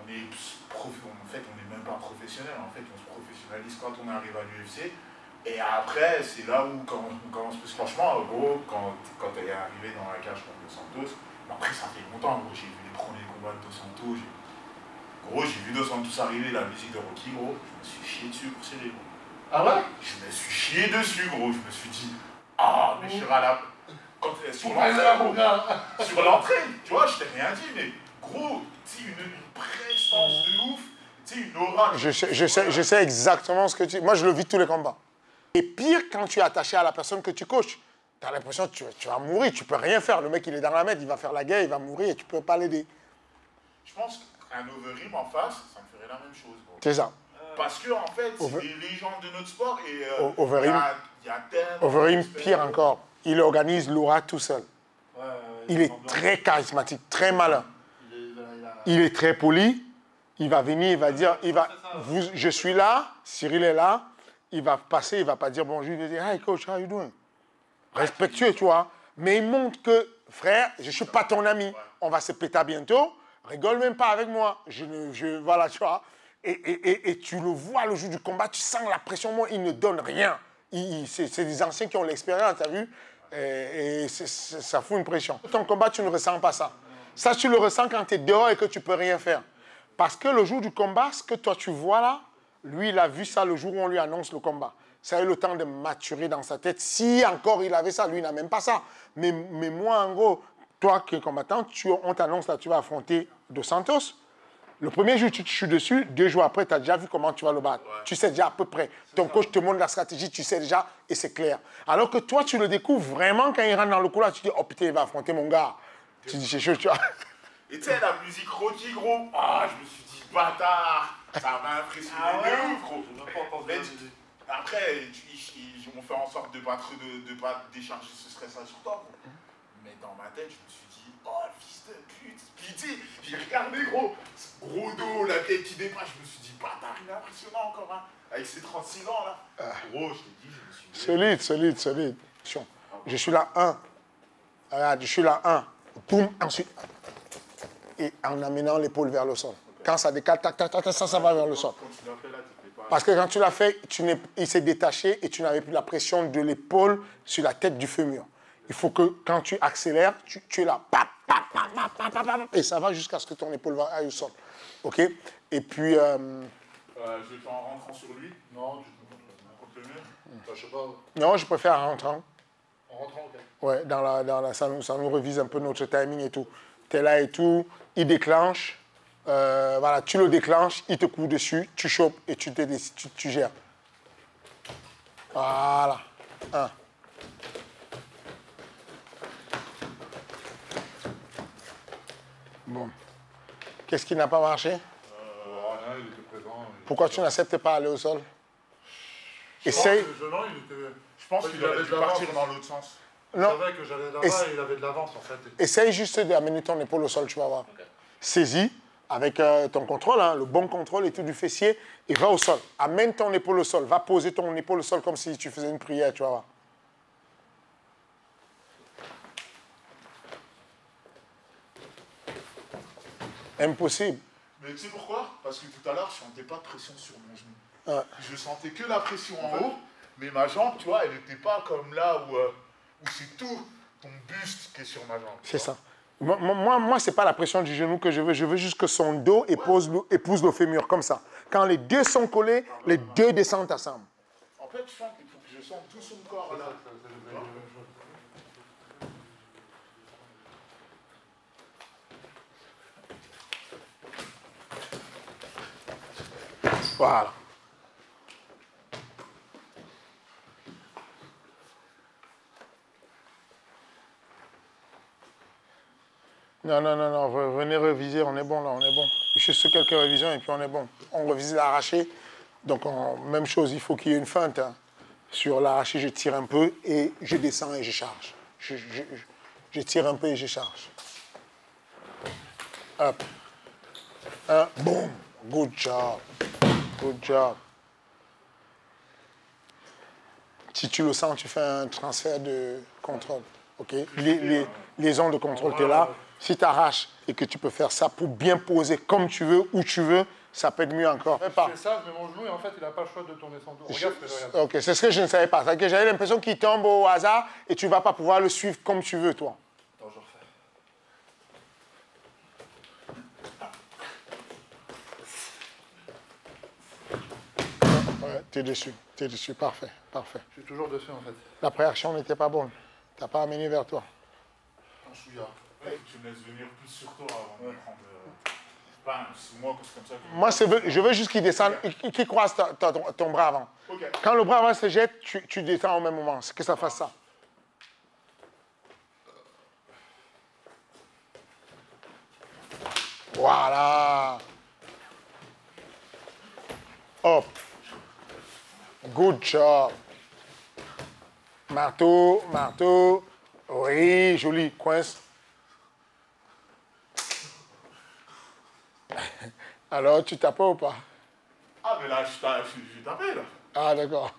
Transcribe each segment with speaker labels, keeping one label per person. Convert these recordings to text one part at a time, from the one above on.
Speaker 1: on n'est même pas professionnel. En fait, on se professionnalise quand on arrive à l'UFC. Et après, c'est là où, quand on commence plus. Franchement, gros, quand elle est arrivée dans la cage contre Dos Santos, après, ça fait longtemps, gros. J'ai vu les premiers combats de Dos Santos. Gros, j'ai vu Dos Santos arriver, la musique de Rocky, gros. Je me suis chié dessus pour serrer, gros.
Speaker 2: Ah ouais?
Speaker 1: Je me suis chié dessus, gros. Je me suis dit, ah, mais je suis à la. Sur l'entrée, tu vois, je t'ai rien dit, mais gros, tu sais, une prestance de ouf, tu sais, une aura.
Speaker 3: Je sais exactement ce que tu... Moi, je le vis tous les combats. Et pire, quand tu es attaché à la personne que tu coaches, tu as l'impression que tu vas mourir, tu peux rien faire. Le mec, il est dans la mètre, il va faire la guerre, il va mourir et tu peux pas l'aider.
Speaker 1: Je pense qu'un Overeem en face, ça me ferait la même chose.
Speaker 3: C'est ça.
Speaker 1: Parce que, en fait, c'est des légendes de notre sport et
Speaker 3: Overeem,
Speaker 1: il y a tellement...
Speaker 3: Overeem, pire encore, il organise l'aura tout seul. Il est très charismatique, très malin. Il est très poli. Il va venir, il va dire, je suis là, Cyril est là. Il va passer, il ne va pas dire bonjour, il va dire, hi coach, how you doing? Respectueux, tu vois. Mais il montre que, frère, je ne suis pas ton ami. On va se péter bientôt. Rigole même pas avec moi. Voilà, tu vois. Et tu le vois le jour du combat, tu sens la pression. Moi, il ne donne rien. C'est des anciens qui ont l'expérience, tu as vu? Et ça fout une pression. Ton combat, tu ne ressens pas ça. Ça, tu le ressens quand tu es dehors et que tu ne peux rien faire. Parce que le jour du combat, ce que toi, tu vois là, lui, il a vu ça le jour où on lui annonce le combat. Ça a eu le temps de maturer dans sa tête. Si encore il avait ça, lui, il n'a même pas ça. Mais moi, en gros, toi qui es combattant, on t'annonce là, tu vas affronter Dos Santos. Le premier jour, tu suis dessus. 2 jours après, tu as déjà vu comment tu vas le battre. Ouais. Tu sais déjà à peu près. Ton coach te montre la stratégie, tu sais déjà et c'est clair. Alors que toi, tu le découvres vraiment quand il rentre dans le couloir, tu dis, oh putain, il va affronter mon gars. Tu dis, c'est chaud, tu vois.
Speaker 1: Et tu sais, la musique Rocky, gros, je me suis dit, bâtard. Ça m'a impressionné de ouf, gros. Après, ils ont fait en sorte de ne pas décharger ce stress-là sur toi, gros. Mais dans ma tête, je me suis dit, oh, fils de pute. Puis tu sais, j'ai regardé, gros, ce gros dos, la tête qui dépasse. Je me suis dit, bâtard, il est impressionnant encore, hein. Avec ses 36 ans, là. Gros, je t'ai dit, je me suis dit.
Speaker 3: Solide. Je suis là, 1. Regarde, je suis là, 1. Boum, ensuite. Et en amenant l'épaule vers le sol. Quand ça décale, ça va vers le sol. Parce que quand tu l'as fait, il s'est détaché et tu n'avais plus la pression de l'épaule sur la tête du fémur. Il faut que quand tu accélères, tu es là, et ça va jusqu'à ce que ton épaule aille au sol. OK? Et puis...
Speaker 1: je le fais en rentrant sur lui? Non, contre le mur?
Speaker 2: Je sais pas.
Speaker 3: Non, je préfère en rentrant.
Speaker 2: En rentrant, OK.
Speaker 3: Ouais, ça nous revise un peu notre timing et tout. Tu es là et tout, il déclenche. Voilà, tu le déclenches, il te court dessus, tu chopes et tu gères. Voilà. 1. Bon. Qu'est-ce qui n'a pas marché?
Speaker 2: Rien, il était présent.
Speaker 3: Pourquoi tu n'acceptes pas aller au sol?
Speaker 2: Essaye.
Speaker 1: Je pense qu'il avait dû partir dans l'autre sens.
Speaker 3: Non.
Speaker 2: Je savais que j'allais là-bas et il avait de l'avance, en fait.
Speaker 3: Essaye juste d'amener ton épaule au sol, tu vas voir. Okay. Saisis avec ton contrôle, hein, le bon contrôle et tout du fessier, et va au sol. Amène ton épaule au sol. Va poser ton épaule au sol comme si tu faisais une prière, tu vas voir. Impossible.
Speaker 1: Mais tu sais pourquoi? Parce que tout à l'heure, je ne sentais pas de pression sur mon genou. Ouais. Je sentais que la pression en haut, mais ma jambe, tu vois, elle n'était pas comme là où c'est tout ton buste qui est sur ma jambe.
Speaker 3: C'est ça. Moi ce n'est pas la pression du genou que je veux. Je veux juste que son dos épouse le fémur, comme ça. Quand les deux sont collés, les deux descendent ensemble.
Speaker 1: En fait, je sens qu'il faut que je sente tout son corps là.
Speaker 3: Voilà. Non, venez réviser, on est bon là, on est bon. Juste quelques révisions et puis on est bon. On révise l'arraché, donc même chose, il faut qu'il y ait une feinte. Hein. Sur l'arraché, je tire un peu et je descends et je charge. Je tire un peu et je charge. Hop. Boum. Good job. Good job. Si tu le sens, tu fais un transfert de contrôle. ok? Les ondes de contrôle, tu es là. Si tu arraches et que tu peux faire ça pour bien poser comme tu veux, où tu veux, ça peut être mieux encore.
Speaker 2: Je fais ça, mais mon genou, et en fait, il n'a pas le choix de tourner son dos. Regarde ce que je regarde.
Speaker 3: Ok, c'est ce que je ne savais pas. J'avais l'impression qu'il tombe au hasard et tu ne vas pas pouvoir le suivre comme tu veux, toi.
Speaker 2: Attends, je refais.
Speaker 3: Ouais, tu es dessus, parfait, parfait.
Speaker 2: Je suis toujours dessus, en fait.
Speaker 3: La préaction n'était pas bonne. Tu n'as pas amené vers toi.
Speaker 2: Un chouïa.
Speaker 1: Ouais, tu me laisses venir plus sur toi avant de prendre. C'est moi, c'est comme ça que...
Speaker 3: Moi, je veux juste qu'il descende, qu'il croise ton bras avant.
Speaker 1: Ok.
Speaker 3: Quand le bras avant se jette, tu descends au même moment. C'est que ça fasse ça. Voilà. Hop. Good job. Marteau, marteau. Oui, joli. Coince. Alors, tu tapes ou pas?
Speaker 1: Ah, mais là, j'ai tapé, là.
Speaker 3: Ah, d'accord.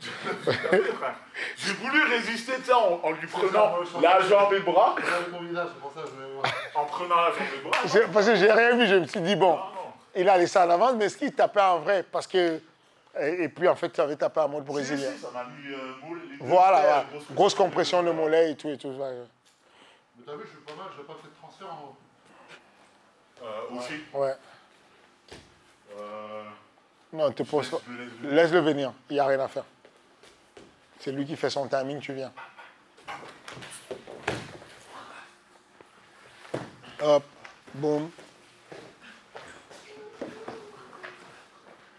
Speaker 1: J'ai voulu résister, tu sais, en lui prenant la jambe et le bras.
Speaker 2: Regarde mon visage, c'est pour ça que je vais voir.
Speaker 1: En prenant la jambe et le bras.
Speaker 3: Parce que j'ai rien vu, je me suis dit, bon,
Speaker 1: Non.
Speaker 3: il a laissé en avance, mais est-ce qu'il tapait en vrai? Parce que... Et puis, en fait, tu avais tapé en mode brésilien.
Speaker 1: Si, ça m'a mis les deux
Speaker 3: Voilà,
Speaker 1: pieds,
Speaker 3: grosse compression de mollet et tout.
Speaker 2: Mais t'as vu, je suis pas mal, j'ai pas fait de transfert en haut.
Speaker 1: Aussi.
Speaker 3: Ouais. Non, te pose pas.
Speaker 1: je
Speaker 3: Laisse-le venir, il n'y a rien à faire. C'est lui qui fait son timing, tu viens. Hop, boum.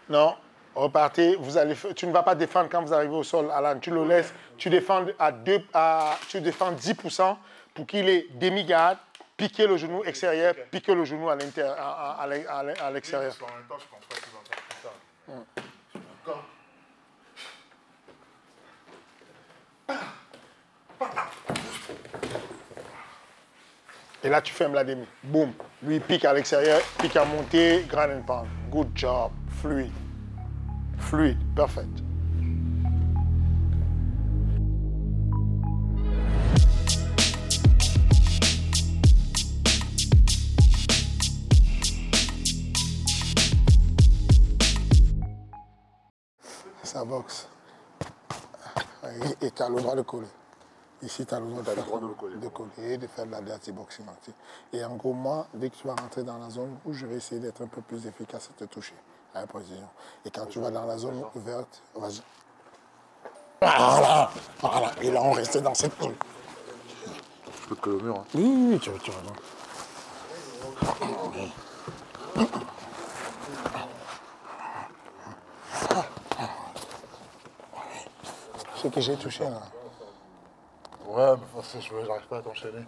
Speaker 3: Non, repartez. Tu ne vas pas défendre quand vous arrivez au sol, Alan. Tu le laisses. Tu défends tu défends 10% pour qu'il ait demi-garde, piquer le genou extérieur, piquer le genou à l'extérieur.
Speaker 1: Parce qu'en même temps, je pense pas qu'il va faire tout ça. D'accord.
Speaker 3: Et là, tu fermes la demi. Boum. Lui, il pique à l'extérieur, pique à monter, grand and pound. Good job. Fluide. Fluide. Perfect. Ça boxe. Et tu as le droit de coller. Ici, tu as le droit de coller, de faire de la dirty boxing. Et en gros, moi, dès que tu vas rentrer dans la zone où je vais essayer d'être un peu plus efficace et te toucher à la précision. Et quand tu vas dans la zone ouverte, vas-y. Voilà, voilà. Et là, on restait dans cette zone.
Speaker 2: Je peux te coller au mur. Hein.
Speaker 3: Oui, tu vas voir. Ce que j'ai touché, là.
Speaker 2: Ouais, mais parce que j'arrive pas à t'enchaîner.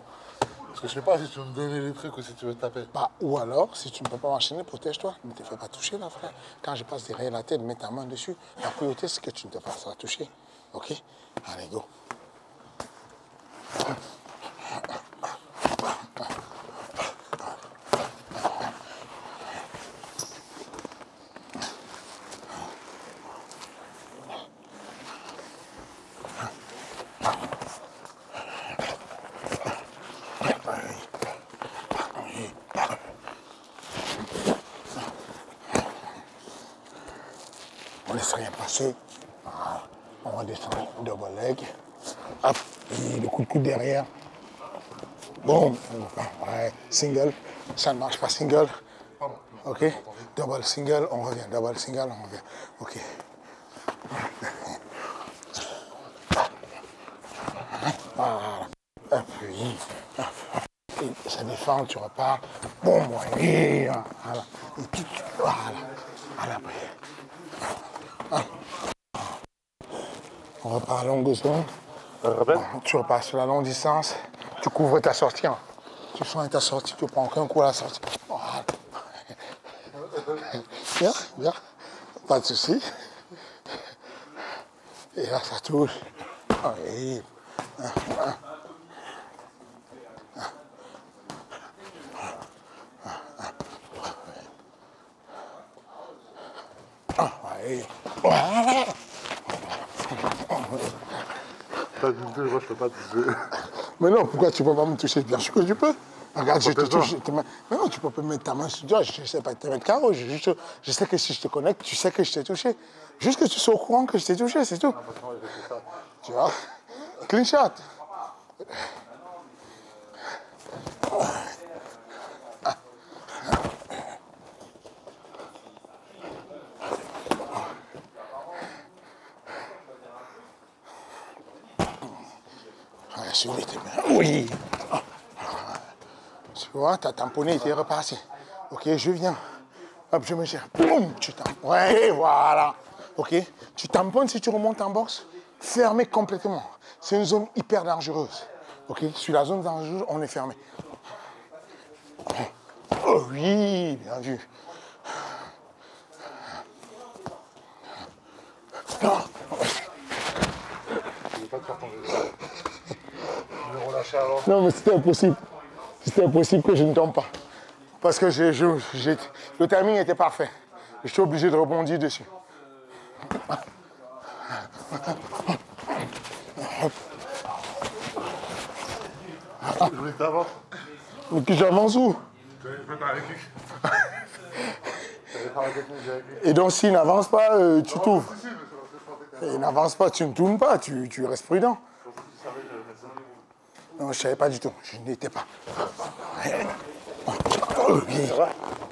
Speaker 2: Parce que je sais pas si tu veux me donner les trucs ou si tu veux taper.
Speaker 3: Bah, ou alors, si tu ne peux pas m'enchaîner, protège-toi. Ne te fais pas toucher, là, frère. Quand je passe derrière la tête, mets ta main dessus. La priorité, c'est que tu ne te fasses pas toucher. OK? Allez, go. On laisse rien passer. Voilà. On va descendre, double leg. Hop, et le coup de coude derrière. Boum. Ouais, single. Ça ne marche pas, single. OK. Double single, on revient. Double single, on revient. OK. Voilà. Appuie. Et ça défend, tu repars. Boum, ouais. Voilà. Et puis, voilà. Voilà. On repart à longue zone. Tu repars sur la longue distance. Tu couvres ta sortie. Hein. Tu soignes ta sortie, tu prends aucun coup à la sortie. Voilà. Bien, bien. Pas de souci. Et là, ça touche. Oui. Oui. Voilà.
Speaker 2: T'as dit, moi je peux pas te dire.
Speaker 3: Mais non, pourquoi tu ne peux pas me toucher? Bien sûr que tu peux. Regarde, je te touche. Mais non, tu peux pas mettre ta main sur toi. Je ne sais pas te mettre carreau. Je sais que si je te connecte, tu sais que je t'ai touché. Juste que tu sois au courant que je t'ai touché, c'est tout. Tu vois? Clean shot. Oui. Tu vois, t'as tamponné, t'es repassé. Ok, je viens. Hop, je me gère. Boum, tu tamponnes. Ouais, voilà. Ok, tu tamponnes si tu remontes en boxe. Fermé complètement. C'est une zone hyper dangereuse. Ok, sur la zone dangereuse, on est fermé. Oh oui, bien vu. Non.
Speaker 2: Je vais pas te faire tomber. Je vais relâcher alors.
Speaker 3: Non, mais c'était impossible. C'était impossible que je ne tombe pas. Parce que le timing était parfait. Je suis obligé de rebondir dessus.
Speaker 2: Je voulais que t'avances.
Speaker 3: Mais que j'avance où?
Speaker 2: Je vais faire avec lui. Je vais faire la technique avec lui.
Speaker 3: Et donc, s'il n'avance pas, tu t'ouvres. Il n'avance pas, tu ne tournes pas, tu restes prudent. Non, je ne savais pas du tout. Je n'étais pas.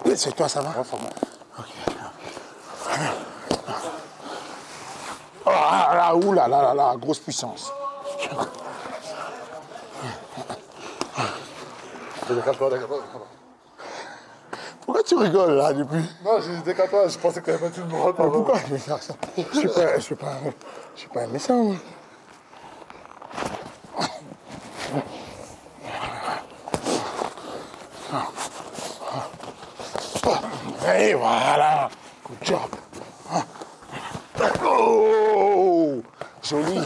Speaker 3: Oui. C'est toi, ça va? Ok. Oh là, oula, là, grosse puissance.
Speaker 2: Décale-toi.
Speaker 3: Pourquoi tu rigoles là depuis?
Speaker 2: Non, j'ai dit décale-toi, je pensais que t'avais battu le droit.
Speaker 3: Pourquoi je vais faire ça? Je suis pas un méchant. Moi. Et voilà. Good job. Oh, joli.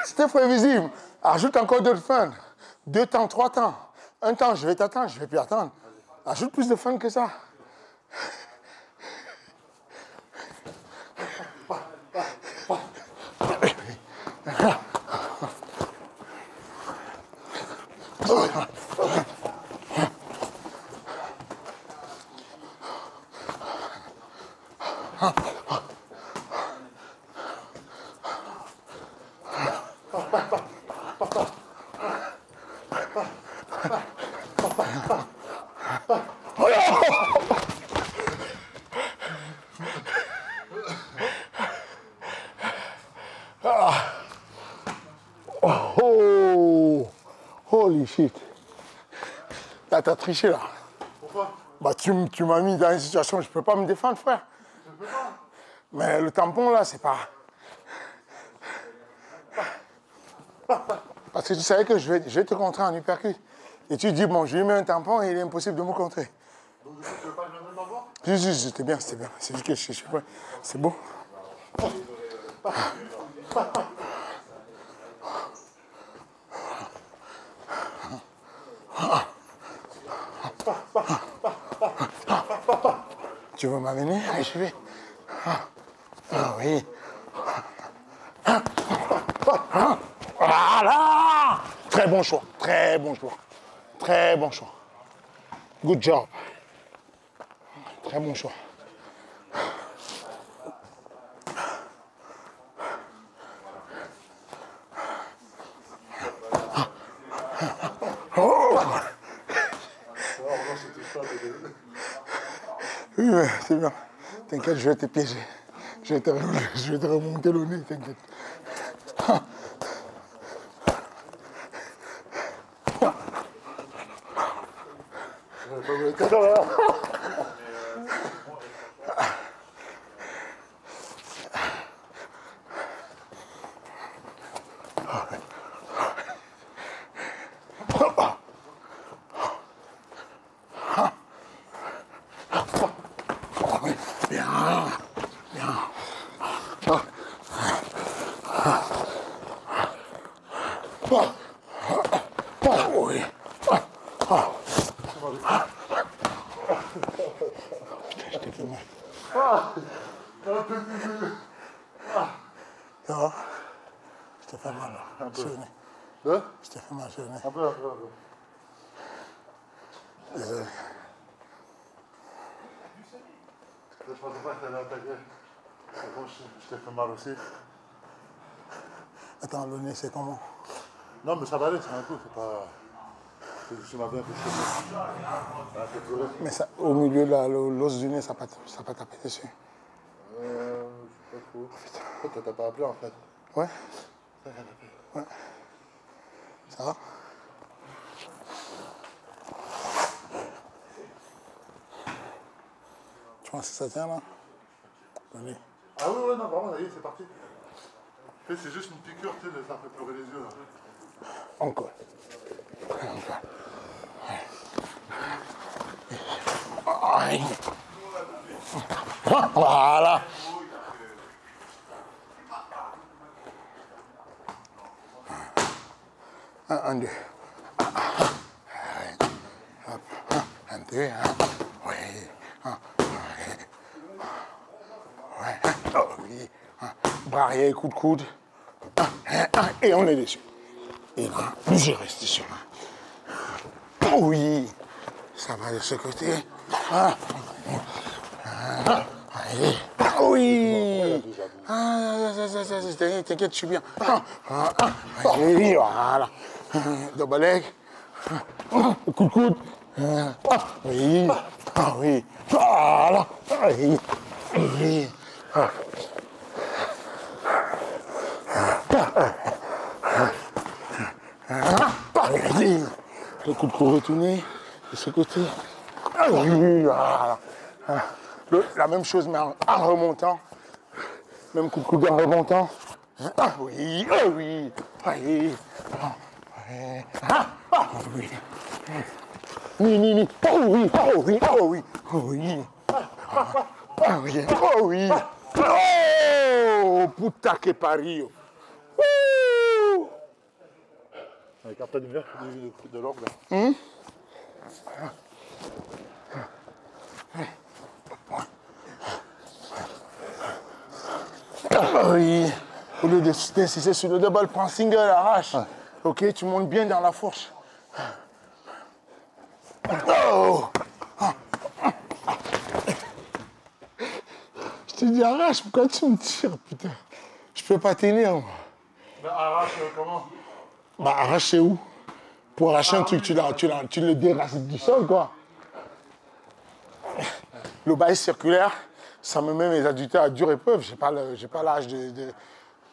Speaker 3: C'était prévisible. Ajoute encore d'autres fun. 2 temps, 3 temps. 1 temps, je vais t'attendre, je ne vais plus attendre. Ajoute plus de fun que ça. Oh, holy shit. Là, t'as triché là.
Speaker 2: Pourquoi?
Speaker 3: Bah, tu m'as mis dans une situation où je ne peux pas me défendre, frère.
Speaker 2: Je peux pas.
Speaker 3: Mais le tampon là, c'est pas. Parce que tu savais que je vais te contrer en uppercut. Et tu dis, bon, je lui mets un tampon et il est impossible de me contrer.
Speaker 2: Donc, du coup, tu veux pas que je me mette en bas?
Speaker 3: Si, c'était bien. C'est juste que je suis prêt. C'est beau. Tu veux m'amener? Allez, je vais. Ah oui. Voilà! Très bon choix. Très bon choix. Très bon choix. Good job. Très bon choix. Oh! Oui, mais c'est bien. T'inquiète, je vais te piéger. Je vais te remonter le nez, t'inquiète. Bien. Oui. Je t'ai fait mal. Ça va? Je t'ai fait mal.
Speaker 2: Un peu.
Speaker 3: Sur le nez.
Speaker 2: Hein?
Speaker 3: Je t'ai fait mal sur le nez.
Speaker 2: Un peu.
Speaker 3: Désolé.
Speaker 2: Je pensais pas que t'allais attaquer. C'est bon, je t'ai fait mal aussi.
Speaker 3: Attends, le nez, c'est comment?
Speaker 2: Non, mais ça va aller, c'est un coup, c'est pas... Tu m'as bien fait chier.
Speaker 3: Mais ça, au milieu de l'os du nez, ça n'a pas tapé dessus.
Speaker 2: Je sais pas trop. Pourquoi t'as pas appelé en fait?
Speaker 3: Ouais?
Speaker 2: Ça a tapé.
Speaker 3: Ouais. Ça va? Tu penses que ça tient là? Allez.
Speaker 2: Ah oui, ouais, non, vraiment, ça y est, c'est parti. C'est juste une piqûre, tu sais, ça fait pleurer les yeux là.
Speaker 3: Encore. Encore. Aïe. Voilà. Un, deux. Hop. Un, deux. Oui. Ouais. Oh, oui. Bras arrière, coude, coude. Et on est dessus. Et là, je reste dessus. Oui. Ça va de ce côté. Allez. Oui. T'inquiète, je suis bien. Oui, voilà. Double leg. Coup de coude. Oui. Oui. Voilà. Oui. Oui. Le coup de coude retourné de ce côté. Oui, voilà. La même chose, mais en remontant. Même coup de coude en remontant. Oui, oui, oui. Oui. Ni. Oh oui, oh oui, oh oui, oh oui. Oui, oh oui. Oh, puta que pariu.
Speaker 2: Avec un peu de l'orgue.
Speaker 3: Oui. Au lieu d'insister sur le double, prends single, arrache. Ouais. Ok, tu montes bien dans la fourche. Oh. Je te dis arrache, pourquoi tu me tires, putain? Je peux pas tenir, moi.
Speaker 2: Bah, arrache comment?
Speaker 3: Bah, arracher où? Pour arracher un truc, tu le déracines du sol, quoi. Le bail circulaire, ça me met mes adducteurs à dure épreuve. J'ai pas l'âge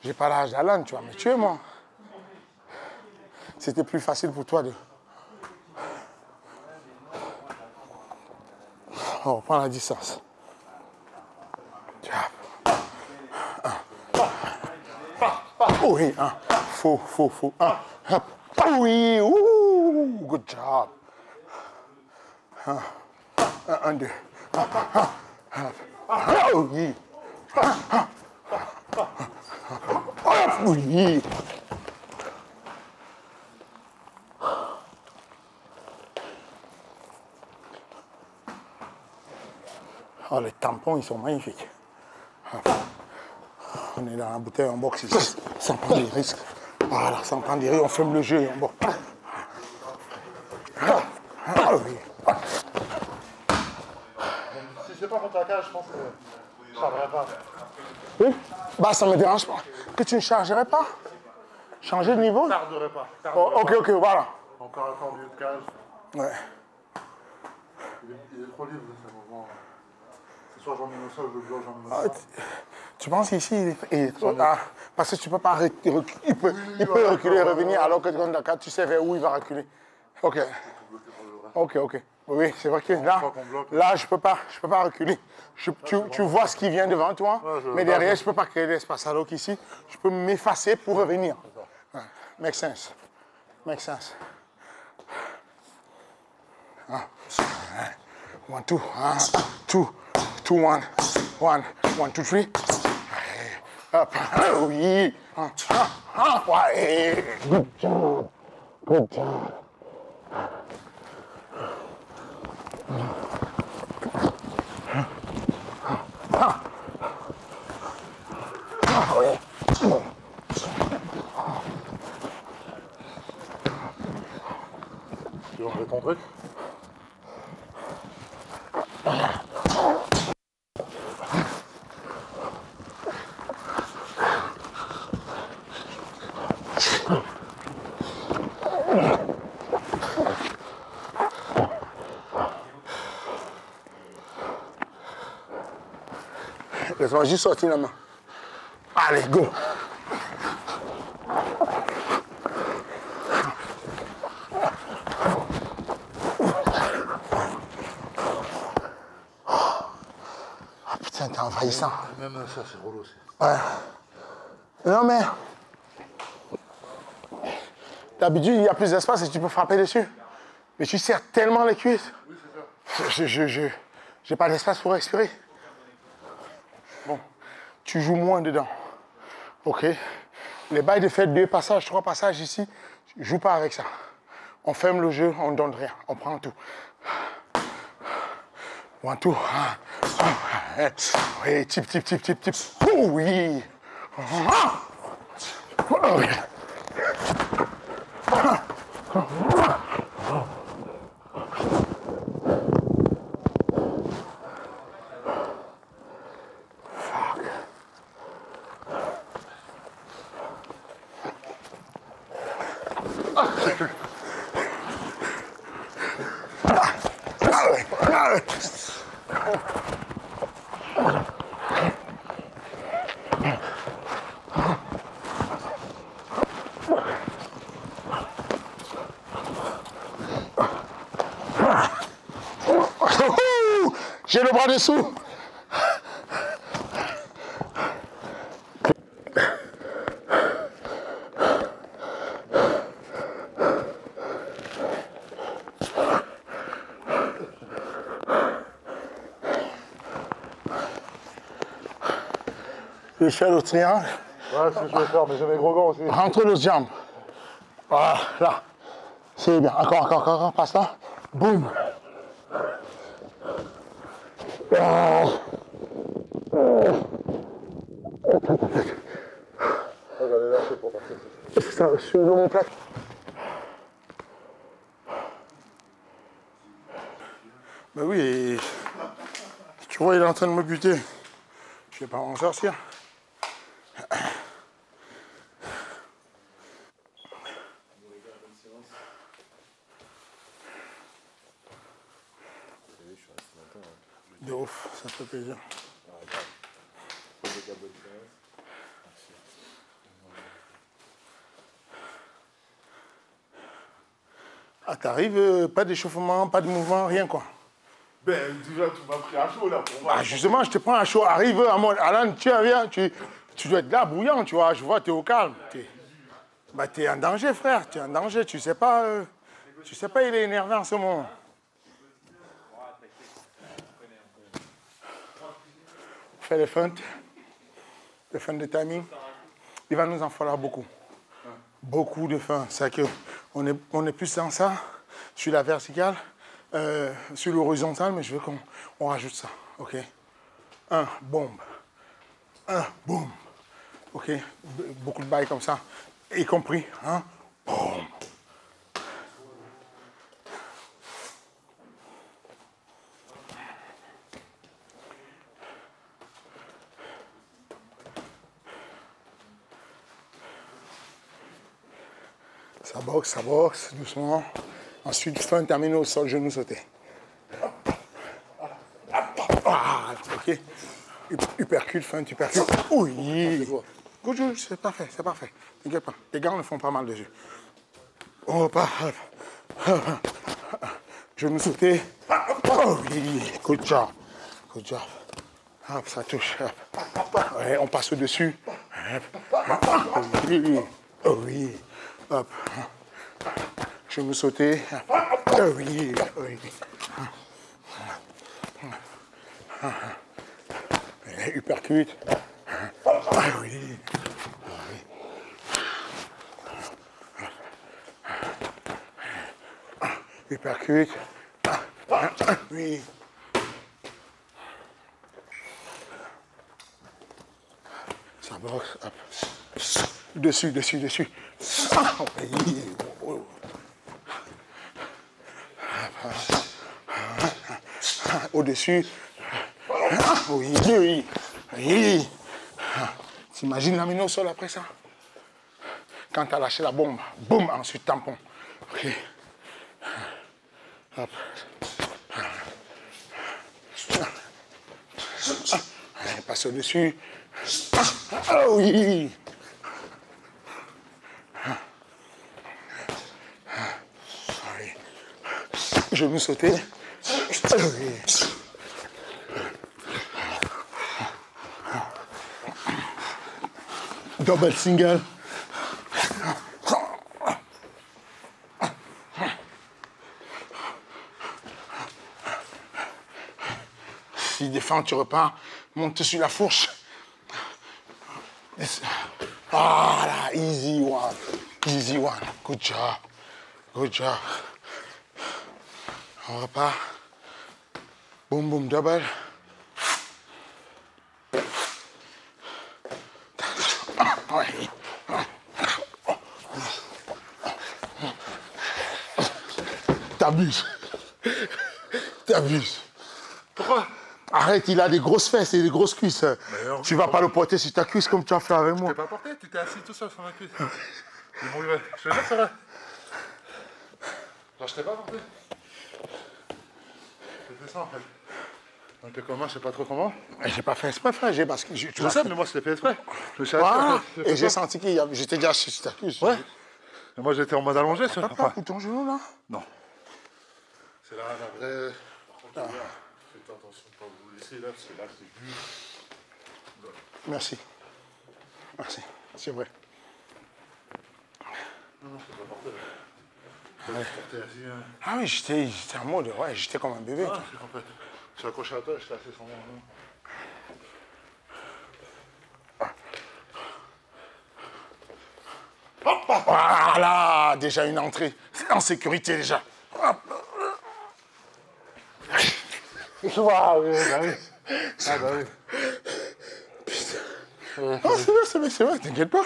Speaker 3: j'ai pas l'âge d'Alan, tu vas me tuer, moi. C'était plus facile pour toi de... On reprend la distance. Oui, hein. Faux. Oui, ouh, good job. Un, deux. Oui. Oui. Oh, les tampons, ils sont magnifiques. On est dans la bouteille en boxe ici, sans prendre des risques. Voilà, sans prendre des risques, on ferme le jeu et on boxe. Oui.
Speaker 2: Si c'est pas contre la cage, je pense que je chargerai pas.
Speaker 3: Oui? Bah, ça me dérange pas. Que tu ne chargerais pas? Changer de niveau?
Speaker 2: Je tarderai pas.
Speaker 3: Oh, ok, voilà.
Speaker 2: Encore un milieu de cage.
Speaker 3: Ouais.
Speaker 2: Il est trop libre, ce mouvement. C'est soit j'en mets au sol, je j'en mets au sol.
Speaker 3: Tu penses ici, il est trop... parce que tu peux pas reculer. Il peut reculer et revenir, alors que dans le cas, tu sais vers où il va reculer. Ok. Oui, c'est vrai que là, je peux pas reculer. Tu vois ce qui vient devant toi, mais derrière, je peux pas créer d'espace. Alors qu'ici, je peux m'effacer pour revenir. Make sense. Make sense. 1, 2, 2, 1. 1, 2, 3. Hop. Oui. Ouais. Good job. Good job. Ouais.
Speaker 2: Tu veux enlever ton truc?
Speaker 3: Laisse-moi juste sortir la main. Allez, go. Ah putain, t'es envahissant.
Speaker 2: Même ça, c'est relou aussi.
Speaker 3: Ouais. Non mais... D'habitude, il y a plus d'espace et tu peux frapper dessus. Mais tu serres tellement les cuisses.
Speaker 2: Oui, c'est ça.
Speaker 3: J'ai pas d'espace pour respirer. Bon, tu joues moins dedans. Ok. Les bails de fête, 2 passages, 3 passages ici, joue pas avec ça. On ferme le jeu, on ne donne rien, on prend tout. One, two. Oui, type. Oh oui. Oh oui. J'ai le bras dessous. Je fais le triangle.
Speaker 2: Ouais, c'est ce que je vais faire, mais j'ai mes gros gants aussi.
Speaker 3: Rentre les jambes. Voilà, là. C'est bien. Encore. Passe là. Boum.
Speaker 2: J'allais lâcher pour partir.
Speaker 3: C'est ça, je suis dans mon plat. Ben oui, et... tu vois, il est en train de me buter. Je vais pas m'en sortir. De ouf, ça fait plaisir. Ah, t'arrives, pas d'échauffement, pas de mouvement, rien quoi.
Speaker 1: Ben, déjà, tu m'as pris à chaud là pour moi.
Speaker 3: Ah, justement, je te prends à chaud. Arrive à mon. Alan, tiens, viens, tu dois être là, bouillant, tu vois. Je vois, t'es au calme. T'es en danger, frère. T'es en danger. Tu sais pas, il est énervé en ce moment. Fais les feintes de timing. Il va nous en falloir beaucoup. Beaucoup de feintes. C'est que on est plus dans ça, sur la verticale, sur l'horizontale, mais je veux qu'on rajoute ça. OK? 1, bombe. 1, boum. OK? Beaucoup de bails comme ça. Y compris. 1, boum. Ça boxe, doucement. Ensuite, fin terminé au sol, genou sauté. Ah, ok. Uppercut, fin, uppercut. Oui. Good, c'est parfait. T'inquiète pas. Tes gants ne font pas mal dessus. Hop. Genou sauté. Oh oui. Good job. Hop, ça touche. Ouais, on passe au-dessus. Oh oui. Hop. Je me sauter. Oh oui. Uppercut. Ah oui. Uppercut. Oui. Ça boxe. Hop. Dessus. Oui. Au-dessus. Oui. T'imagines l'amener au sol après ça? Quand tu as lâché la bombe, boum, ensuite tampon. Ok. Hop. Allez, passe au-dessus. Ah oui. Allez. Genou sauté. Oui. Double single. Si défend, tu repars, monte sur la fourche. Ah là, easy one. Good job. On repart. Boum, double. Ouais. T'abuses.
Speaker 2: Pourquoi?
Speaker 3: Arrête, il a des grosses fesses et des grosses cuisses. Tu vas pas le porter sur ta cuisse comme tu as fait avec moi.
Speaker 2: Tu t'es pas porté, tu t'es assis tout seul sur ma cuisse. Ils m'ont eu. Je te jure, c'est vrai. Genre, je t'ai pas porté. C'était ça en fait. Donc t'es comment, je sais pas trop comment.
Speaker 3: J'ai pas fait exprès, frère. Parce que
Speaker 2: Je sais, mais moi c'était fait exprès. Je me suis
Speaker 3: voilà. Et j'ai senti que j'étais déjà assis sur ta cuisse.
Speaker 2: Ouais. Et moi j'étais en mode allongé.
Speaker 3: T'as pas pour ton genou là?
Speaker 2: Non. C'est la vraie. Par contre, là, faites attention de ne pas vous laisser là, parce que là c'est dur.
Speaker 3: Merci, c'est vrai.
Speaker 2: Non, c'est pas porté là. Porté assis.
Speaker 3: Ah oui, j'étais en mode, ouais, j'étais comme un bébé.
Speaker 2: Ah, c'est en fait. Je suis accroché à toi, j'étais assez sans moi.
Speaker 3: Voilà, déjà une entrée. C'est en sécurité déjà.
Speaker 2: Ah oui. Ah bah oui.
Speaker 3: Putain. Non, c'est vrai, t'inquiète pas.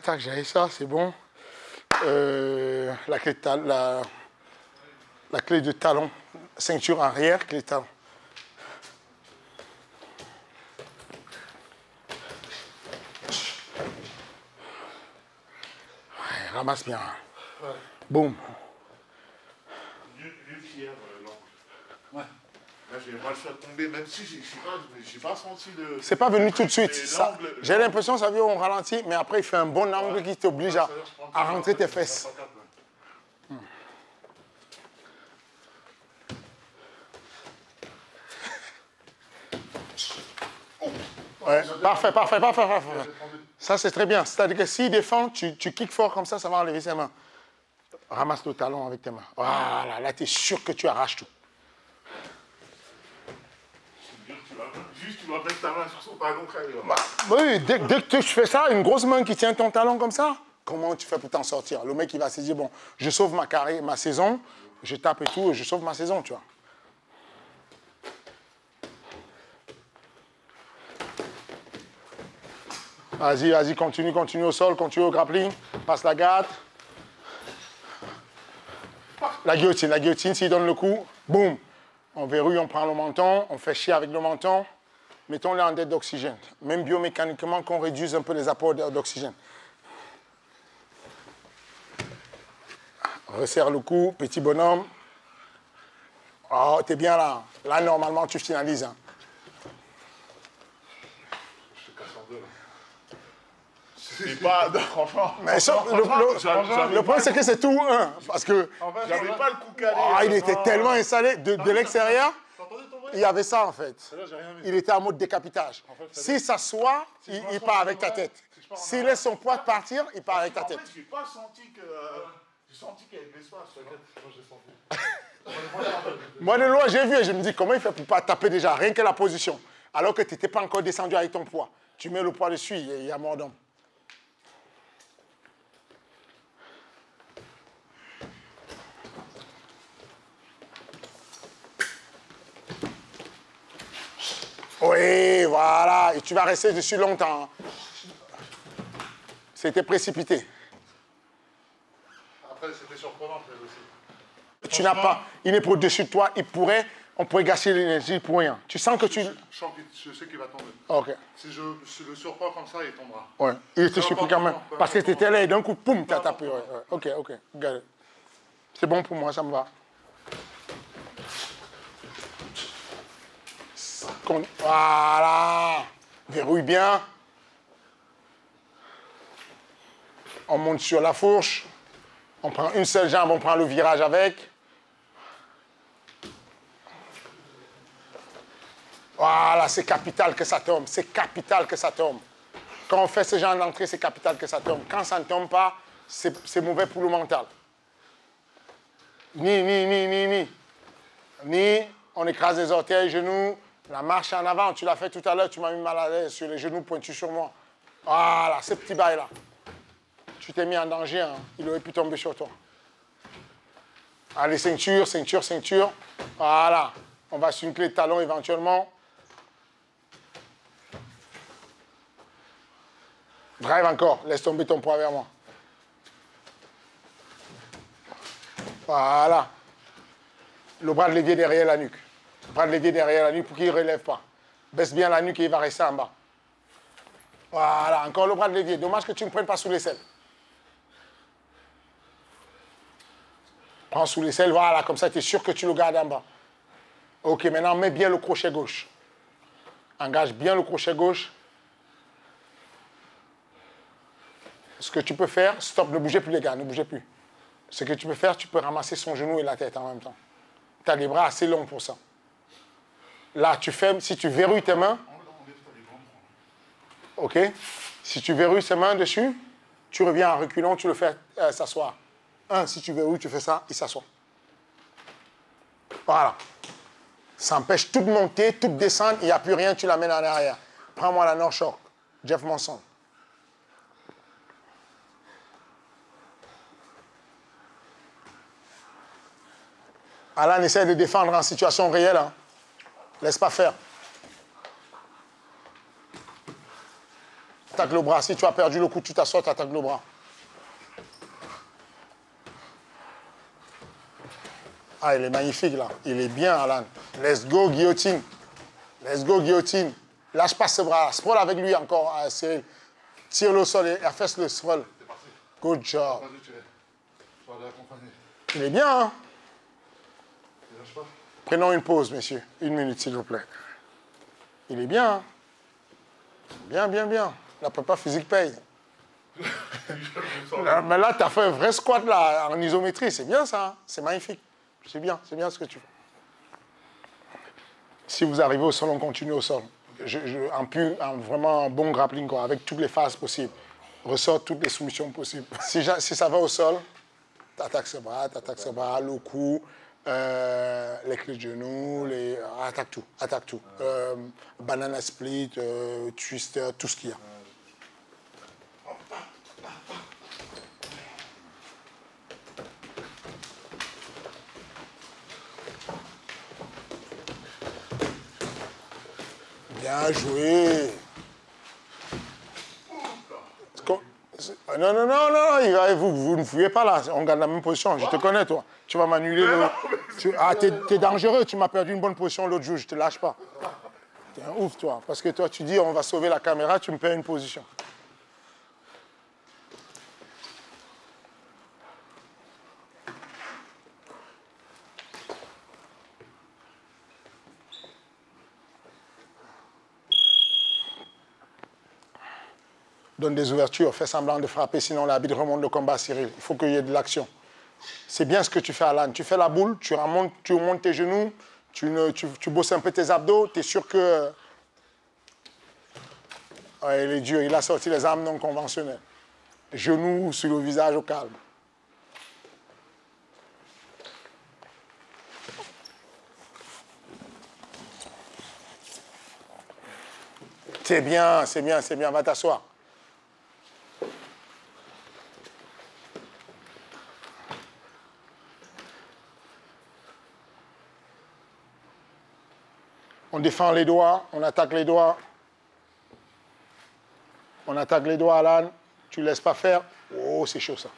Speaker 3: Tac, j'ai ça, c'est bon. La clé de talon, ceinture arrière, clé de talon. Ouais, ramasse bien.
Speaker 2: Ouais.
Speaker 3: Boum.
Speaker 1: Mieux qu'hier, l'angle. Ouais. Là, j'ai pas le choix de tomber, même si j'ai pas senti le...
Speaker 3: C'est pas venu tout de suite. J'ai l'impression que ça vient au ralenti, mais après, il fait un bon angle qui t'oblige à rentrer tes fesses. Ouais, parfait. Ça, c'est très bien. C'est-à-dire que s'il défend, tu kicks fort comme ça va enlever ses mains. Ramasse le talon avec tes mains. Voilà, là, tu es sûr que tu arraches tout.
Speaker 1: Tu vas mettre ta main sur son talon, frère.
Speaker 3: Oui, dès que tu fais ça, une grosse main qui tient ton talon comme ça, comment tu fais pour t'en sortir? Le mec, il va se dire, bon, je sauve ma saison, je tape et tout, et je sauve ma saison, tu vois. Vas-y, continue au sol, continue au grappling, passe la garde. La guillotine, s'il donne le coup, boum. On verrouille, on prend le menton, on fait chier avec le menton. Mettons-le en dette d'oxygène. Même biomécaniquement, qu'on réduise un peu les apports d'oxygène. Resserre le cou, petit bonhomme. Oh, t'es bien là. Là, normalement, tu finalises. Hein.
Speaker 1: Je te casse en deux, là. C'est pas... Non, franchement...
Speaker 3: Mais le point, c'est que c'est tout un. Parce que...
Speaker 1: J'avais pas le coup calé.
Speaker 3: Oh, il était tellement installé. De l'extérieur, il y avait ça, en fait. Il était en mode décapitage. S'il s'assoit, il part avec ta tête. S'il laisse son poids partir, il part avec ta tête.
Speaker 1: En fait, j'ai pas senti que... J'ai senti qu'il y avait de l'espace.
Speaker 2: Moi, j'ai senti.
Speaker 3: Moi, de loin, j'ai vu et je me dis, comment il fait pour ne pas taper déjà, rien que la position, alors que tu n'étais pas encore descendu avec ton poids. Tu mets le poids dessus, il y a mort d'homme. Oui, voilà. Et tu vas rester dessus longtemps. C'était précipité.
Speaker 2: Après, c'était surprenant, mais aussi.
Speaker 3: Tu n'as pas. Il est pour dessus de toi. On pourrait gâcher l'énergie pour rien. Tu sens que tu.
Speaker 2: Je sais qu'il va tomber.
Speaker 3: Ok.
Speaker 2: Si je le surprends comme ça, il tombera.
Speaker 3: Ouais. Il était surpris quand même. Parce que tu étais là et d'un coup, poum, tu as tapé. Ouais. Ok. C'est bon pour moi, ça me va. Voilà. Verrouille bien. On monte sur la fourche. On prend une seule jambe, on prend le virage avec. Voilà, c'est capital que ça tombe. C'est capital que ça tombe. Quand on fait ce genre d'entrée, c'est capital que ça tombe. Quand ça ne tombe pas, c'est mauvais pour le mental. Ni, on écrase les orteils, genoux. La marche en avant, tu l'as fait tout à l'heure, tu m'as mis mal à l'aise sur les genoux pointus sur moi. Voilà, ce petit bail-là. Tu t'es mis en danger, hein. Il aurait pu tomber sur toi. Allez, ceinture. Voilà. On va sur une clé de talon éventuellement. Drive encore. Laisse tomber ton poids vers moi. Voilà. Le bras de levier derrière la nuque. Le bras de levier derrière la nuque pour qu'il ne relève pas. Baisse bien la nuque et il va rester en bas. Voilà. Encore le bras de levier. Dommage que tu ne prennes pas sous l'aisselle. Prends sous l'aisselle. Voilà. Comme ça, tu es sûr que tu le gardes en bas. Ok. Maintenant, mets bien le crochet gauche. Engage bien le crochet gauche. Ce que tu peux faire, stop, ne bougez plus les gars, ne bougez plus. Ce que tu peux faire, tu peux ramasser son genou et la tête en même temps. Tu as les bras assez longs pour ça. Là, tu fermes, si tu verrouilles tes mains, ok, si tu verrouilles tes mains dessus, tu reviens en reculant, tu le fais s'asseoir. Si tu verrouilles, tu fais ça, il s'assoit. Voilà. Ça empêche toute montée, toute descente, il n'y a plus rien, tu l'amènes en arrière. Prends-moi la North Shore, Jeff Monson. Alan essaie de défendre en situation réelle. Hein. Laisse pas faire. Attaque le bras. Si tu as perdu le coup, tu t'assois, tu attaques le bras. Ah, il est magnifique là. Il est bien, Alan. Let's go, guillotine. Let's go, guillotine. Lâche pas ce bras. Sprawl avec lui encore, Cyril. Tire le sol et affaisse le sprawl. Good job. Il est bien, hein? Prenons une pause, messieurs. 1 minute, s'il vous plaît. Il est bien. Hein? Bien. La prépa physique paye. Mais là, tu as fait un vrai squat là, en isométrie. C'est bien, ça. Hein? C'est magnifique. C'est bien ce que tu fais. Si vous arrivez au sol, on continue au sol. Vraiment un bon grappling, quoi, avec toutes les phases possibles. Ressort toutes les solutions possibles. Si ça va au sol, tu attaques ce bras, le cou. Les clés de genoux, attaque tout. Banana split, twister, tout ce qu'il y a. Bien joué. Non, vous ne fouillez pas là, on garde la même position, je te connais toi. Tu vas m'annuler t'es dangereux, tu m'as perdu une bonne position l'autre jour, je te lâche pas. T'es un ouf toi, parce que toi tu dis on va sauver la caméra, tu me perds une position. Donne des ouvertures, fais semblant de frapper, sinon l'arbitre remonte le combat, Cyril. Il faut qu'il y ait de l'action. C'est bien ce que tu fais, Alan. Tu fais la boule, tu remontes tes genoux, tu bosses un peu tes abdos, tu es sûr que... Ouais, il est dur, il a sorti les armes non conventionnelles. Genoux sur le visage au calme. C'est bien, c'est bien, c'est bien. Va t'asseoir. On défend les doigts, on attaque les doigts. On attaque les doigts, Alan. Tu ne laisses pas faire. Oh, c'est chaud ça.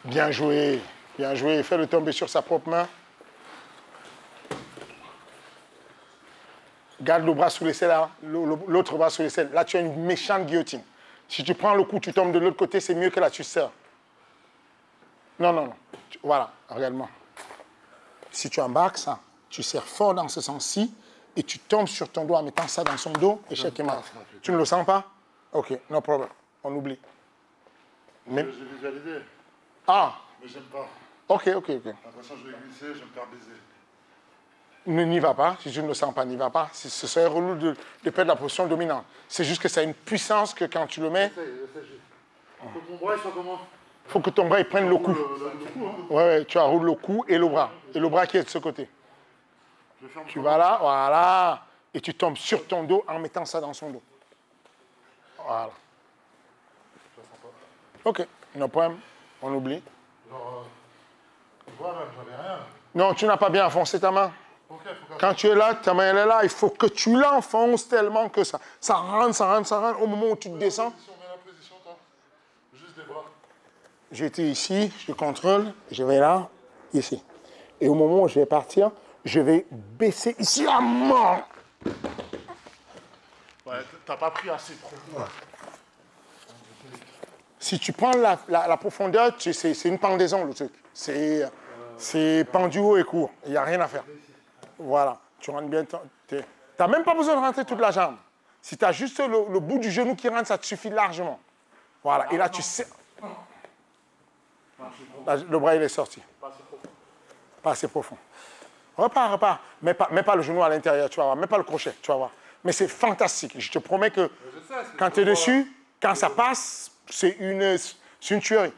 Speaker 3: Bien joué, bien joué. Fais-le tomber sur sa propre main. Garde le bras sous l'aisselle, là. L'autre bras sous l'aisselle. Là, tu as une méchante guillotine. Si tu prends le coup, tu tombes de l'autre côté, c'est mieux que là, tu serres. Non, non, non. Voilà, regarde-moi. Si tu embarques ça, tu serres fort dans ce sens-ci et tu tombes sur ton dos en mettant ça dans son dos. Échec et mat. Tu ne le sens pas? Ok, no problem. On oublie.
Speaker 2: Mais... J'ai visualisé.
Speaker 3: Ah.
Speaker 2: Mais j'aime pas.
Speaker 3: Ok, ok, ok.
Speaker 2: L'impression que je vais glisser, je vais me faire baiser.
Speaker 3: N'y va pas. Si tu ne le sens pas, n'y va pas. Ce serait relou de perdre la position dominante. C'est juste que ça a une puissance que quand tu le mets...
Speaker 2: Il faut que mon bras soit comment?
Speaker 3: Il faut que ton bras il prenne le coup. Ouais, tu enroules le cou et le bras. Et le bras qui est de ce côté. Tu vas là, voilà. Et tu tombes sur ton dos en mettant ça dans son dos. Voilà. Ok, no problème. On oublie.
Speaker 2: Voilà, j'avais rien.
Speaker 3: Non, tu n'as pas bien enfoncé ta main. Okay, quand tu es là, ta main elle est là, il faut que tu l'enfonces tellement que ça rentre, ça rentre, ça rentre. Au moment où tu te descends.
Speaker 2: Juste les bras.
Speaker 3: J'étais ici, je contrôle, je vais là, ici. Et au moment où je vais partir, je vais baisser ici à mort.
Speaker 1: Ouais, t'as pas pris assez profond. Ouais.
Speaker 3: Si tu prends la profondeur, c'est une pendaison le truc. C'est pendu haut et court. Il n'y a rien à faire. Voilà. Tu rentres bien. Tu n'as même pas besoin de rentrer toute la jambe. Si tu as juste le bout du genou qui rentre, ça te suffit largement. Voilà. Et là, tu sais. Là, le bras, il est sorti. Pas assez profond. Repars, repars. Mets pas le genou à l'intérieur, tu vas voir. Mets pas le crochet, tu vas voir. Mais c'est fantastique. Je te promets que quand tu es dessus, quand ça passe, c'est une tuerie.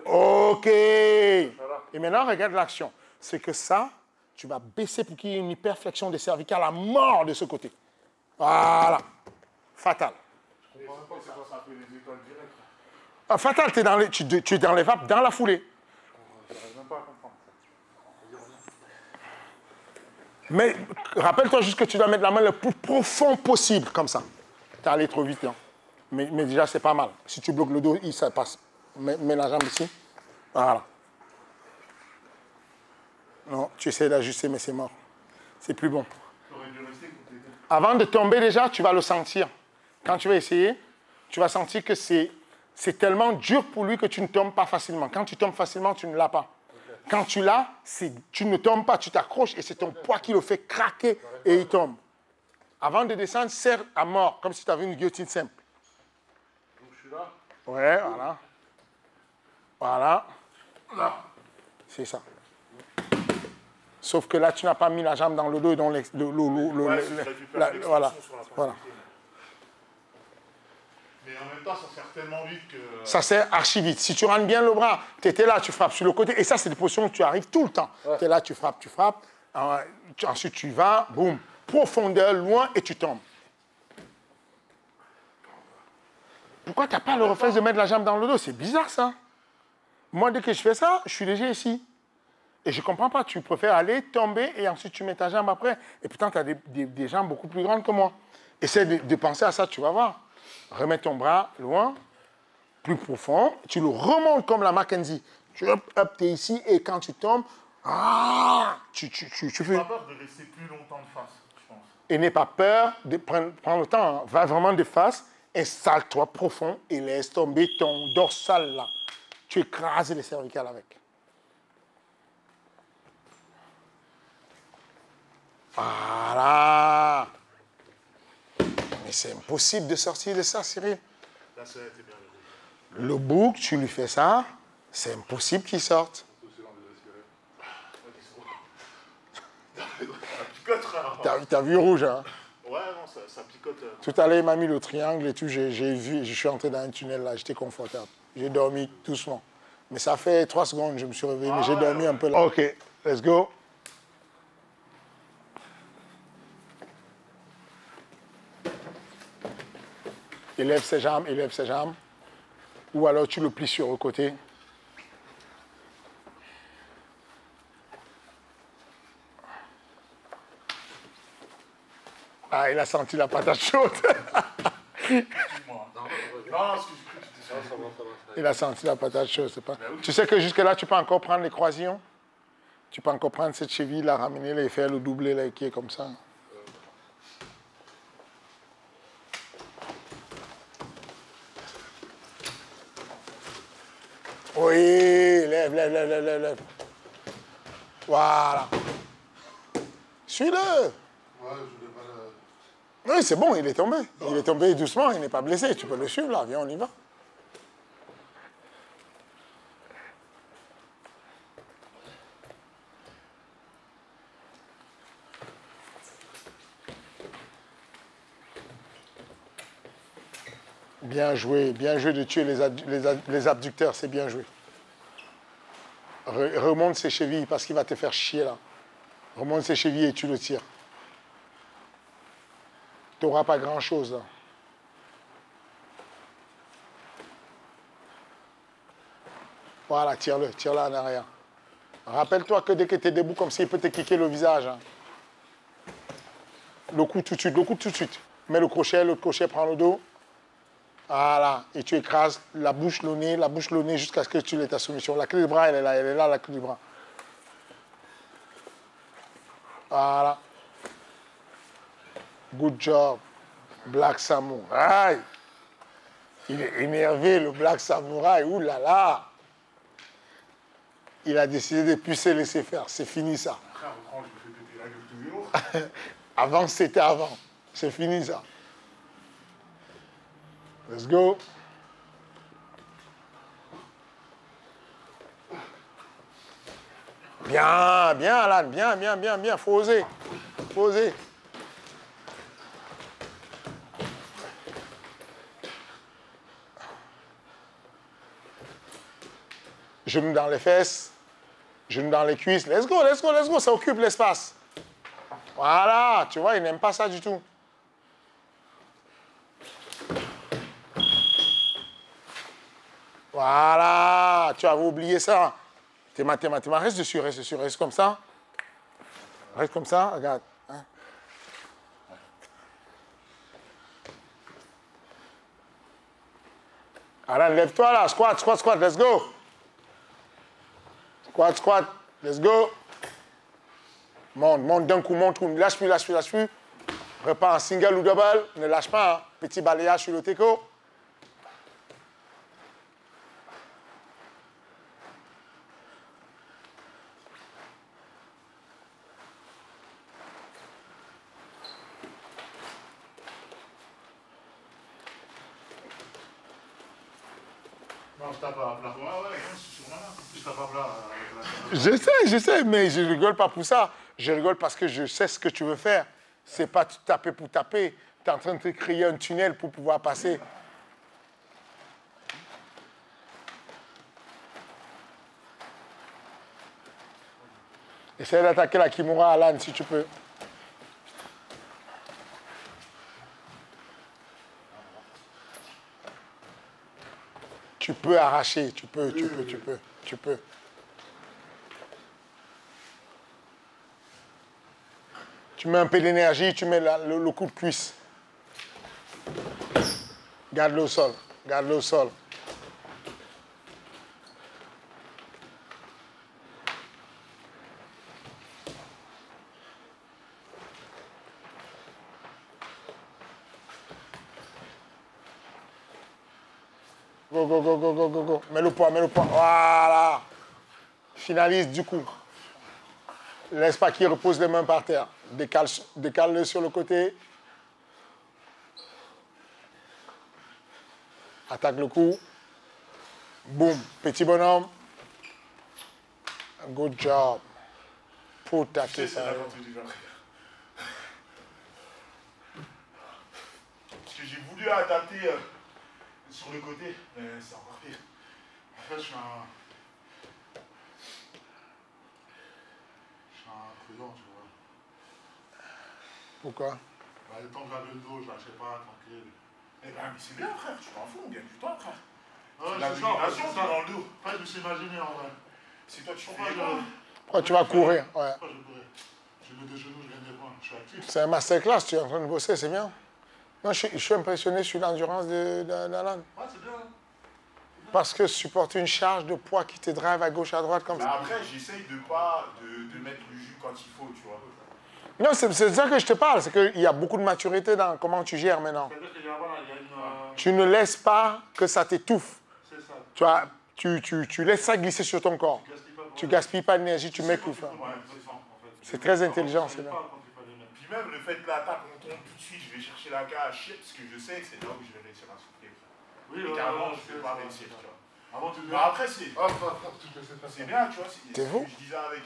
Speaker 3: OK. Et maintenant, regarde l'action. C'est que ça, tu vas baisser pour qu'il y ait une hyperflexion des cervicales à mort de ce côté. Voilà. Fatal. Fatal, tu es dans les vapes dans la foulée. Mais rappelle-toi juste que tu dois mettre la main le plus profond possible, comme ça. Tu es allé trop vite. Hein. Mais déjà, c'est pas mal. Si tu bloques le dos, ça passe. Mets la jambe ici. Voilà. Non, tu essaies d'ajuster, mais c'est mort. C'est plus bon. Avant de tomber déjà, tu vas le sentir. Quand tu vas essayer, tu vas sentir que c'est tellement dur pour lui que tu ne tombes pas facilement. Quand tu tombes facilement, tu ne l'as pas. Quand tu l'as, tu ne tombes pas, tu t'accroches et c'est ton poids qui le fait craquer et il tombe. Avant de descendre, serre à mort, comme si tu avais une guillotine simple.
Speaker 2: Donc je suis là.
Speaker 3: Ouais, voilà. Voilà.
Speaker 2: Là.
Speaker 3: C'est ça. Sauf que là, tu n'as pas mis la jambe dans le dos et dans voilà. Voilà.
Speaker 1: Mais en même temps, ça sert tellement vite que...
Speaker 3: Ça sert archi vite. Si tu rentres bien le bras, tu étais là, tu frappes sur le côté. Et ça, c'est des positions où tu arrives tout le temps. Ouais. Tu es là, tu frappes. Ensuite, tu vas, boum, profondeur, loin, et tu tombes. Pourquoi tu n'as pas le réflexe de mettre la jambe dans le dos? C'est bizarre, ça. Moi, dès que je fais ça, je suis léger ici. Et je ne comprends pas. Tu préfères aller, tomber, et ensuite tu mets ta jambe après. Et pourtant, tu as des jambes beaucoup plus grandes que moi. Essaie de penser à ça, tu vas voir. Remets ton bras loin, plus profond. Tu le remontes comme la Mackenzie. Tu es ici, et quand tu tombes, tu fais...
Speaker 1: N'aie pas peur de rester plus longtemps de face, je pense.
Speaker 3: Et n'aie pas peur de prendre le temps. Hein. Va vraiment de face, installe-toi profond et laisse tomber ton dorsal là. Tu écrases les cervicales avec. Voilà. Mais c'est impossible de sortir de ça, Cyril.
Speaker 1: Là, ça a été bien
Speaker 3: le bouc, tu lui fais ça, c'est impossible qu'il sorte.
Speaker 1: T'as
Speaker 3: vu rouge, hein?
Speaker 1: Ouais, non, ça picote.
Speaker 3: Tout à l'heure, il m'a mis le triangle et tout. J'ai vu, je suis entré dans un tunnel là, j'étais confortable. J'ai dormi doucement. Mais ça fait 3 secondes, je me suis réveillé, mais j'ai dormi un peu là. Ok, let's go. Il lève ses jambes, il lève ses jambes. Ou alors tu le plies sur le côté. Ah, il a senti la patate chaude.
Speaker 1: Excuse-moi. Non, parce que j'ai cru que tu étais sur
Speaker 3: Il a senti la patate chaude, c'est pas. Tu sais que jusque-là, tu peux encore prendre les croisillons. Tu peux encore prendre cette cheville, la ramener, la et faire le doublé là, qui est comme ça. Oui, lève, lève, lève, lève, lève, lève. Voilà. Suis-le.
Speaker 2: Ouais, je voulais pas le...
Speaker 3: Oui, c'est bon, il est tombé. Il est tombé doucement, il n'est pas blessé. Tu peux le suivre là, viens, on y va. Bien joué de tuer les abducteurs, c'est bien joué. Remonte ses chevilles parce qu'il va te faire chier là. Remonte ses chevilles et tu le tires. Tu n'auras pas grand chose là. Voilà, tire-le en arrière. Rappelle-toi que dès que tu es debout comme ça, il peut te kicker le visage. Hein. Le coup tout de suite, le coup tout de suite. Mets le crochet, l'autre crochet prend le dos. Voilà, et tu écrases la bouche, le nez jusqu'à ce que tu aies ta soumission. La clé du bras, elle est là, la clé du bras. Voilà. Good job, Black Samurai. Il est énervé, le Black Samurai, ouh là là. Il a décidé de plus se laisser faire, c'est fini ça.
Speaker 1: Frère, je me fais péter la gueule tous les jours.
Speaker 3: Avant, c'était avant, c'est fini ça. Let's go. Bien, bien, Alan, bien. Faut oser. Genoux dans les fesses, genoux dans les cuisses. Let's go, ça occupe l'espace. Voilà, tu vois, il n'aime pas ça du tout. Voilà, tu avais oublié ça. Théma, reste dessus, reste comme ça. Reste comme ça, regarde. Hein. Alan, lève-toi là, squat, let's go. Squat, let's go. Monte d'un coup, lâche plus. Repars en single ou double, ne lâche pas. Hein. Petit balayage sur le teco.
Speaker 1: Non, je tape à plat. Ouais, je suis sur là. Je tape à plat.
Speaker 3: Je sais, mais je rigole pas pour ça. Je rigole parce que je sais ce que tu veux faire. C'est pas taper pour taper. Tu es en train de te créer un tunnel pour pouvoir passer. Essaye d'attaquer la Kimura, Alan, si tu peux. Tu peux arracher, tu peux. Tu mets un peu d'énergie, tu mets le coup de cuisse. Garde-le au sol. Go. Mets le poids. Voilà. Finalise du coup. Laisse pas qu'il repose les mains par terre. Décale-le sur le côté. Attaque le cou. Boum. Petit bonhomme. Good job. Pour taquer ça.
Speaker 1: voulu adapter sur le côté, mais c'est encore pire. En fait, je suis un prudent, tu vois.
Speaker 3: Pourquoi?
Speaker 2: Bah, tant que j'avais le dos, je lâchais pas, tranquille.
Speaker 1: Eh ben, mais c'est bien, frère, tu t'en fous, on gagne du temps, frère.
Speaker 2: Ouais,
Speaker 1: La
Speaker 2: c'est ça,
Speaker 1: domination,
Speaker 2: c'est
Speaker 1: t'es
Speaker 2: ça.
Speaker 1: dans le dos.
Speaker 2: En fait, je me suis imaginé en vrai.
Speaker 1: C'est toi, tu fais
Speaker 2: Pourquoi
Speaker 1: quoi?
Speaker 3: Pourquoi tu vas courir? Ouais.
Speaker 2: Pourquoi je courais? Je mets des genoux, je gagne des points. Je suis actif.
Speaker 3: C'est un masterclass, tu es en train de bosser, c'est bien. Non, je suis impressionné sur l'endurance d'Alan.
Speaker 2: Ouais, c'est bien. Hein.
Speaker 3: Parce que supporter une charge de poids qui te drive à gauche, à droite comme
Speaker 1: Mais
Speaker 3: ça.
Speaker 1: après, j'essaye de pas de mettre le jus quand il faut, tu vois.
Speaker 3: Non, c'est de ça que je te parle. C'est qu'il y a beaucoup de maturité dans comment tu gères maintenant.
Speaker 2: C'est-à-dire qu'il y a, voilà, il y a une...
Speaker 3: Tu ne laisses pas que ça t'étouffe.
Speaker 2: C'est ça.
Speaker 3: Tu laisses ça glisser sur ton corps. Tu gaspilles pas d'énergie, tu mets tout.
Speaker 1: Ouais, c'est ça, en fait.
Speaker 3: C'est très intelligent, c'est bien.
Speaker 1: Puis même le fait de l'attaque, on tombe tout de suite, je vais chercher la cage, parce que je sais que c'est là où je vais réussir à souffler.
Speaker 2: Oui,
Speaker 1: et qu'avant, je ne vais pas réussir, tu vois.
Speaker 2: Avant, tu
Speaker 1: Mais après, c'est
Speaker 2: tu te laissais faire ça.
Speaker 1: bien, tu vois. C'est
Speaker 3: T'es
Speaker 1: ce
Speaker 3: vous?
Speaker 1: que je disais avec